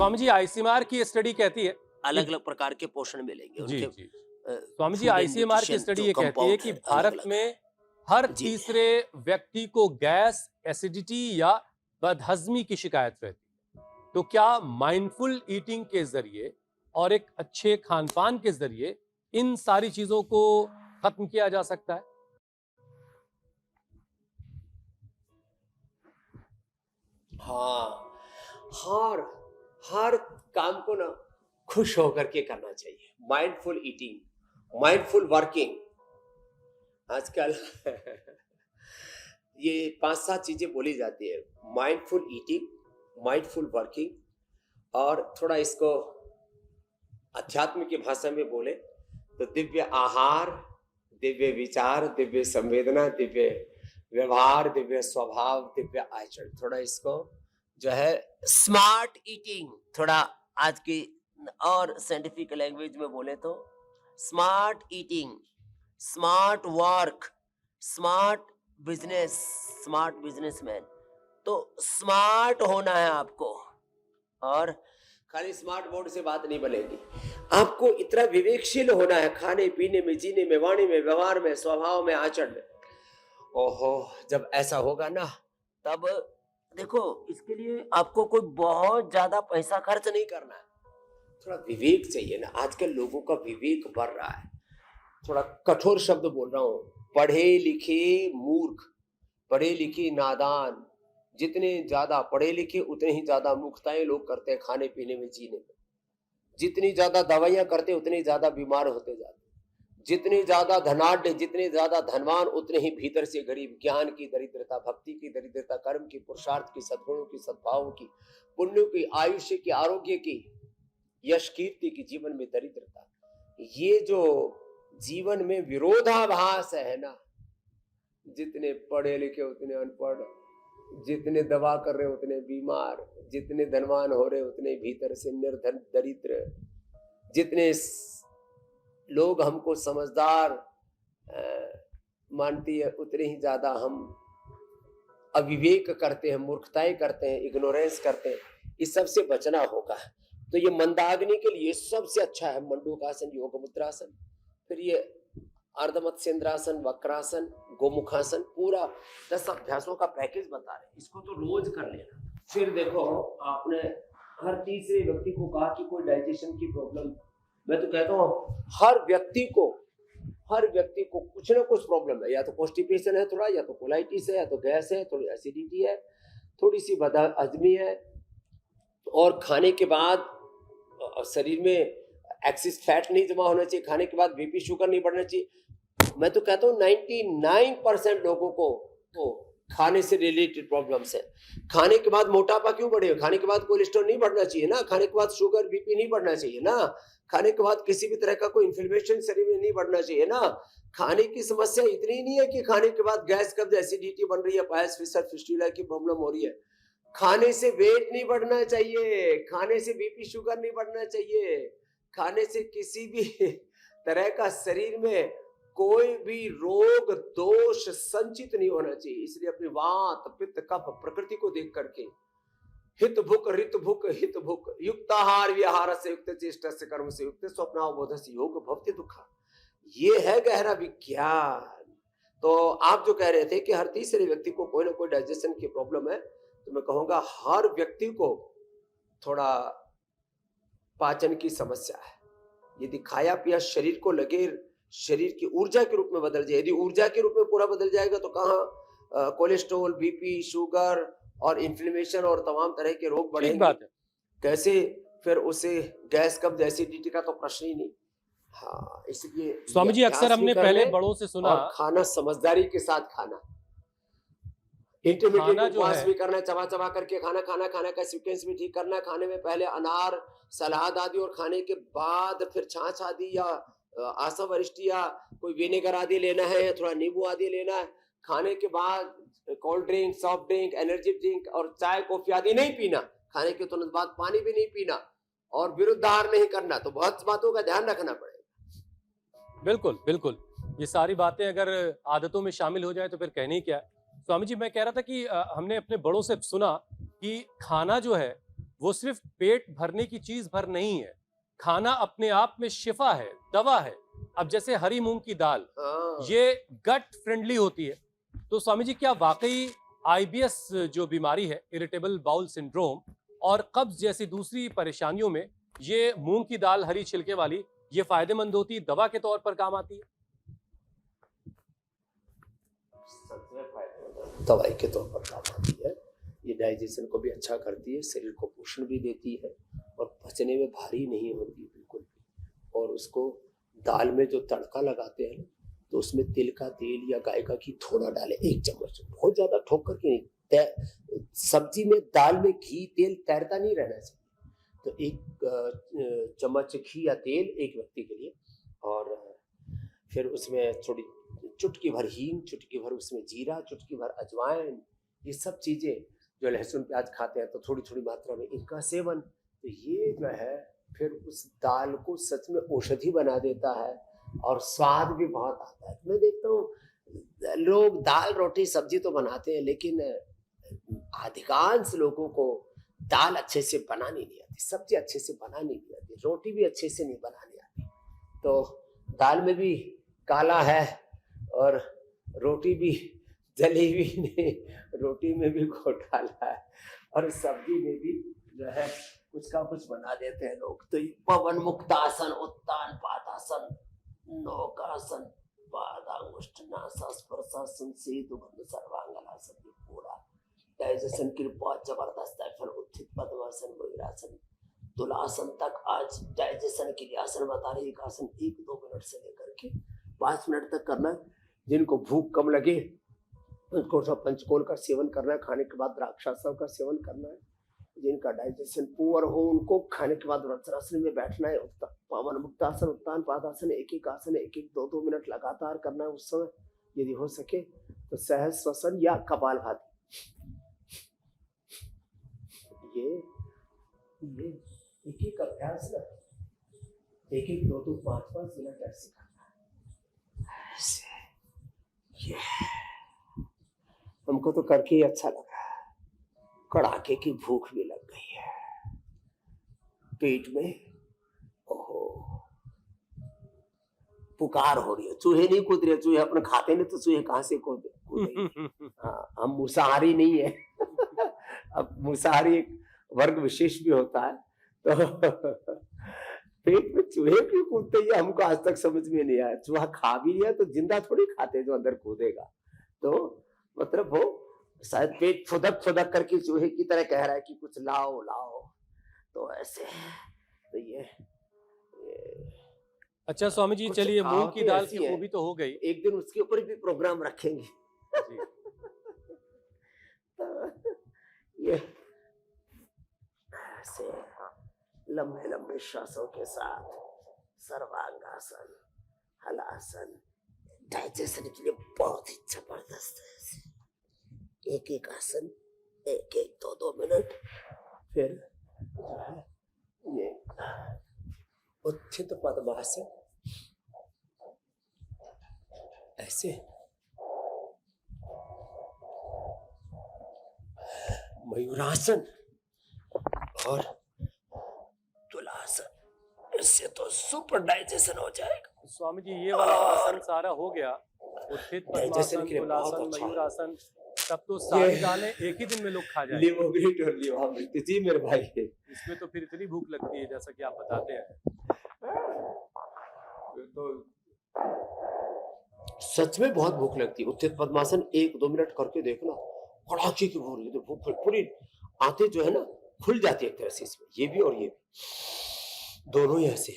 Swami ji ICMR की study कहती है अलग कि अलग प्रकार के पोषण मिलेंगे जी, उनके। जी। Swami ji food and ICMR की न्यूट्रिशन स्टडी जो ये कहती है कंपाउंड कि है अलग भारत अलग। में हर जी। तीसरे व्यक्ति को गैस, एसिडिटी या बदहजमी की शिकायत रहती है। तो क्या माइंडफुल ईटिंग के जरिए और एक अच्छे खान-पान के जरिए इन सारी चीजों को खत्म किया जा सकता है? हाँ, हर हर काम को ना खुश होकर के करना चाहिए। Mindful eating, mindful working. आजकल ये 5-7 चीजें बोली जाती है। माइंडफुल ईटिंग, माइंडफुल वर्किंग, और थोड़ा इसको अध्यात्म की भाषा में बोले तो दिव्य आहार, दिव्य विचार, दिव्य संवेदना, दिव्य व्यवहार, दिव्य स्वभाव, दिव्य आचरण। थोड़ा इसको जो है स्मार्ट ईटिंग, थोड़ा आज की और साइंटिफिक लैंग्वेज में बोले तो smart eating, smart work, smart business, smart businessman. तो स्मार्ट होना है आपको, और खाली स्मार्ट बोर्ड से बात नहीं बनेगी। आपको इतना विवेकशील होना है खाने पीने में, जीने में, वाणी में, व्यवहार में, स्वभाव में, आचरण में। ओहो, जब ऐसा होगा ना, तब देखो इसके लिए आपको कोई बहुत ज्यादा पैसा खर्च नहीं करना है। थोड़ा विवेक चाहिए ना। आजकल लोगों का विवेक बढ़ रहा है। थोड़ा कठोर शब्द बोल रहा हूं, पढ़े लिखे मूर्ख, पढ़े लिखे नादान। जितने ज्यादा पढ़े लिखे उतने ही ज्यादा मूर्खताएं लोग करते हैं खाने पीने में, जीने में। जितनी ज्यादा दवाइयां करते उतने ज्यादा बीमार होते जाते। जितने ज्यादा धनाढ्य, जितने ज्यादा धनवान, उतने ही भीतर से गरीब। ज्ञान की दरिद्रता, भक्ति की दरिद्रता, कर्म की, पुरुषार्थ की, सद्गुणों की, सद्भावों की, पुण्यों की, आयुष्य की, आरोग्य की, यश कीर्ति की, जीवन में दरिद्रता। ये जो जीवन में विरोधाभास है ना, जितने पढ़े लिखे उतने अनपढ़, जितने दवा कर रहे उतने बीमार, जितने धनवान हो रहे उतने भीतर से निर्धन दरिद्र, जितने लोग हमको समझदार मानती है उतने ही ज्यादा हम अविवेक करते हैं, मूर्खताएं करते हैं, इग्नोरेंस करते हैं। इस सब से बचना होगा। तो ये मंदाग्नि के लिए सबसे अच्छा है मंडूकासन, योग मुद्रासन, फिर ये अर्धमत्स्येंद्रासन, वक्रासन, गोमुखासन। पूरा 10 अभ्यासों का पैकेज बता रहे हैं। इसको तो रोज कर लेना। फिर देखो, आपने हर तीसरे व्यक्ति को कहा कि कोई डाइजेशन की प्रॉब्लम। मैं तो कहता हूँ हर व्यक्ति को कुछ ना कुछ प्रॉब्लम है। या तो कॉन्स्टिपेशन है थोड़ा, या तो कोलाइटिस है, या तो गैस है, थोड़ी एसिडिटी है, थोड़ी सी बदहजमी है, और खाने के बाद शरीर में एक्सिस फैट नहीं जमा होना चाहिए, खाने के बाद बीपी शुगर नहीं बढ़ना चाहिए। मैं तो कहता हूँ 99% लोगों को तो खाने से रिलेटेड प्रॉब्लम्स है। खाने के बाद मोटापा क्यों बढ़ेगा? खाने के बाद कोलेस्ट्रॉल नहीं बढ़ना चाहिए ना, खाने के बाद शुगर बीपी नहीं बढ़ना चाहिए ना, खाने के बाद किसी भी तरह का कोई इन्फ्लेमेशन शरीर में नहीं बढ़ना चाहिए ना। खाने की समस्या इतनी नहीं है कि खाने के बाद गैस, कब्ज, एसिडिटी बन रही है, पायस, फिसर, फिस्टुला की प्रॉब्लम हो रही है। खाने से वेट नहीं बढ़ना चाहिए, खाने से बीपी शुगर नहीं बढ़ना चाहिए, खाने से किसी भी तरह का शरीर में कोई भी रोग दोष संचित नहीं होना चाहिए। इसलिए अपनी वात, पित्त, कफ, प्रकृति को देख करके हित भुक, ऋत भुक, हित भुक, युक्ताहार विहार से युक्त, चेष्टा से कर्म से युक्त, स्वप्नावबोध से योग भवति दुखा। ये है गहरा विज्ञान। तो आप जो कह रहे थे कि हर तीसरे व्यक्ति को कोई ना कोई डाइजेशन की प्रॉब्लम है, तो मैं कहूंगा हर व्यक्ति को थोड़ा पाचन की समस्या है। यदि खाया पिया शरीर को लगे, शरीर की ऊर्जा के रूप में बदल जाए, यदि ऊर्जा के रूप में पूरा बदल जाएगा तो कहाँ कोलेस्ट्रॉल, बीपी, शुगर और इन्फ्लेमेशन और तमाम तरह के रोग ठीक बढ़ेंगे। बात है। कैसे फिर उसे गैस, कब्ज, एसिडिटी का तो प्रश्न ही नहीं। हाँ, इसलिए स्वामी जी अक्सर हमने पहले बड़ों से सुना, और खाना समझदारी के साथ खाना, इंटरमीडिएट उपवास भी करना, चबा चबा करके खाना खाना, खाने का सीक्वेंस भी ठीक करना। खाने में पहले अनार, सलाद आदि, और खाने के बाद फिर छाछ आदि या आसा वरिष्ठी या कोई विनेगर आदि लेना है, थोड़ा नींबू आदि लेना है। खाने के बाद cold drink, soft drink, energy drink और चाय कॉफी आदि नहीं पीना। खाने के तुरंत बाद पानी भी नहीं पीना, और विरुद्ध आहार नहीं करना। तो बहुत बातों का ध्यान रखना पड़ेगा। बिल्कुल बिल्कुल, ये सारी बातें अगर आदतों में शामिल हो जाए तो फिर कहने ही क्या है। स्वामी जी मैं कह रहा था कि हमने अपने बड़ों से सुना कि खाना जो है वो सिर्फ पेट भरने की चीज भर नहीं है, खाना अपने आप में शिफा है, दवा है। अब जैसे हरी मूंग की दाल, हाँ ये गट फ्रेंडली होती है। तो स्वामी जी, क्या वाकई आईबीएस जो बीमारी है, इरिटेबल बाउल सिंड्रोम, और कब्ज जैसी दूसरी परेशानियों में ये मूंग की दाल हरी छिलके वाली ये फायदेमंद होती, दवा के तौर पर काम आती है? सच में फायदेमंद दवाई के तौर पर काम आती है। ये डाइजेशन को भी अच्छा करती है, शरीर को पोषण भी देती है और पचने में भारी नहीं होती बिल्कुल भी। और उसको दाल में जो तड़का लगाते हैं तो उसमें तिल का तेल या गाय का घी थोड़ा डालें, 1 चम्मच, बहुत ज्यादा ठोक करके नहीं। सब्जी में दाल में घी तेल तैरता नहीं रहना चाहिए। तो 1 चम्मच घी या तेल एक व्यक्ति के लिए, और फिर उसमें थोड़ी चुटकी भर हींग, चुटकी भर उसमें जीरा, चुटकी भर अजवाइन, ये सब चीजें जो लहसुन प्याज खाते हैं तो थोड़ी थोड़ी मात्रा में इनका सेवन, तो ये जो है फिर उस दाल को सच में औषधि बना देता है और स्वाद भी बहुत आता है। मैं देखता हूँ लोग दाल रोटी सब्जी तो बनाते हैं, लेकिन अधिकांश लोगों को दाल अच्छे से बनानी नहीं आती, सब्जी अच्छे से बनानी नहीं आती, रोटी भी अच्छे से नहीं बनानी आती। तो दाल में भी काला है और रोटी भी जली भी नहीं, रोटी में भी घोटाला है और सब्जी में भी जो है कुछ का कुछ बना देते हैं लोग। तो पवन मुक्तासन, उत्तान पादासन, नौकासन, पादांगुष्ठनासन, स्पर्शासन, सेतुबंध, सर्वांगनासन, ये पूरा डाइजेशन की बहुत जबरदस्त है। फिर उत्थित पद्मासन, मयूरासन, तुलासन तक आज डाइजेशन के लिए आसन बता रहे। एक आसन 1-2 मिनट से लेकर के 5 मिनट तक करना है। जिनको भूख कम लगे उनको सब पंचकोल का सेवन करना है, खाने के बाद द्राक्षासन का सेवन करना है। जिनका डाइजेशन पुअर हो उनको खाने के बाद वज्रासन में बैठना है। पावन मुक्तासन, उत्तान पादासन, एक आसन 1-2 मिनट लगातार करना है। उस समय यदि हो सके तो सहज श्वसन या कपालभाति, ये एक अभ्यास ना 1-2 5-5 मिनट ऐसे करना है। ऐसे ये हमको तो करके ही अच्छा लगा। कड़ाके की भूख भी लग गई है पेट में, ओहो पुकार हो रही है। चूहे नहीं कूद रहे, चूहे अपने खाते नहीं तो चूहे कहां से कूदेंगे। हाँ, हम मुसाहारी नहीं है। अब मुसाहारी एक वर्ग विशेष भी होता है, तो पेट में चूहे क्यों कूदते हैं हमको आज तक समझ में नहीं आया। चूहा खा भी लिया तो जिंदा थोड़ी खाते जो अंदर कूदेगा। तो मतलब वो शायद पेट फुदक करके चूहे की तरह कह रहा है कि कुछ लाओ लाओ, तो ऐसे। तो ये अच्छा स्वामी जी, चलिए मूंग की दाल की खूबी तो हो गई, एक दिन उसके ऊपर भी प्रोग्राम रखेंगे। ये ऐसे लंबे लंबे श्वासों के साथ सर्वांगासन, हलासन, डाइजेशन के लिए बहुत ही जबरदस्त है। एक आसन 1-2 मिनट, फिर जो है ये उत्थित पद्मासन, ऐसे मयूरासन और तुलासन। इससे तो सुपर डाइजेशन हो जाएगा। स्वामी जी, ये वाला आसन सारा हो गया, उत्थित पद्मासन, तुलासन, मयूरासन, तब तो सारी दालें एक ही दिन में लोग खा जाएंगे। लिवोग्रिट और लिवामृत जी मेरे भाई है। इसमें तो फिर इतनी भूख लगती है जैसा कि आप बताते हैं। तो सच में बहुत भूख लगती है। उत्थित पद्मासन 1-2 मिनट करके देखना, कड़ाके की भूख पूरी आंतें जो है ना खुल जाती है एक तरह से इसमें, ये भी और ये भी, दोनों ही ऐसे।